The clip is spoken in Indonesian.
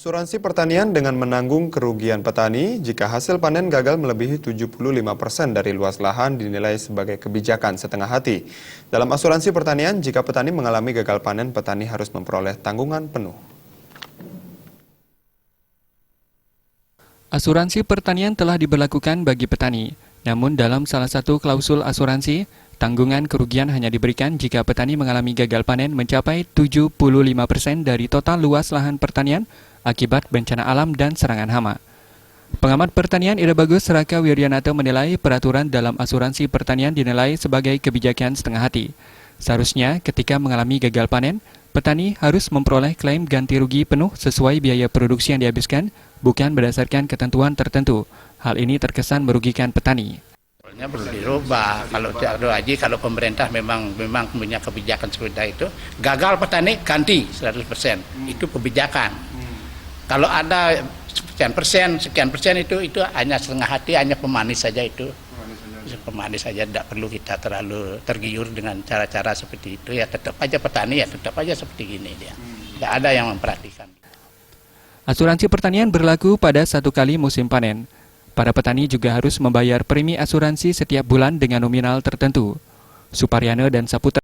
Asuransi pertanian dengan menanggung kerugian petani jika hasil panen gagal melebihi 75% dari luas lahan dinilai sebagai kebijakan setengah hati. Dalam asuransi pertanian, jika petani mengalami gagal panen, petani harus memperoleh tanggungan penuh. Asuransi pertanian telah diberlakukan bagi petani, namun dalam salah satu klausul asuransi, tanggungan kerugian hanya diberikan jika petani mengalami gagal panen mencapai 75% dari total luas lahan pertanian akibat bencana alam dan serangan hama. Pengamat pertanian Ida Bagus Raka Wiryanato menilai peraturan dalam asuransi pertanian dinilai sebagai kebijakan setengah hati. Seharusnya ketika mengalami gagal panen, petani harus memperoleh klaim ganti rugi penuh sesuai biaya produksi yang dihabiskan, bukan berdasarkan ketentuan tertentu. Hal ini terkesan merugikan petani. Perlu dirubah. Kalau tidak lagi, kalau pemerintah memang punya kebijakan seperti itu, gagal petani ganti 100%. Itu kebijakan. Kalau ada sekian persen itu hanya setengah hati, hanya pemanis saja itu. Pemanis saja, tidak perlu kita terlalu tergiur dengan cara-cara seperti itu. Ya tetap aja petani, ya tetap aja seperti gini dia. Tidak ada yang memperhatikan. Asuransi pertanian berlaku pada 1 kali musim panen. Para petani juga harus membayar premi asuransi setiap bulan dengan nominal tertentu. Suparyana dan Saputra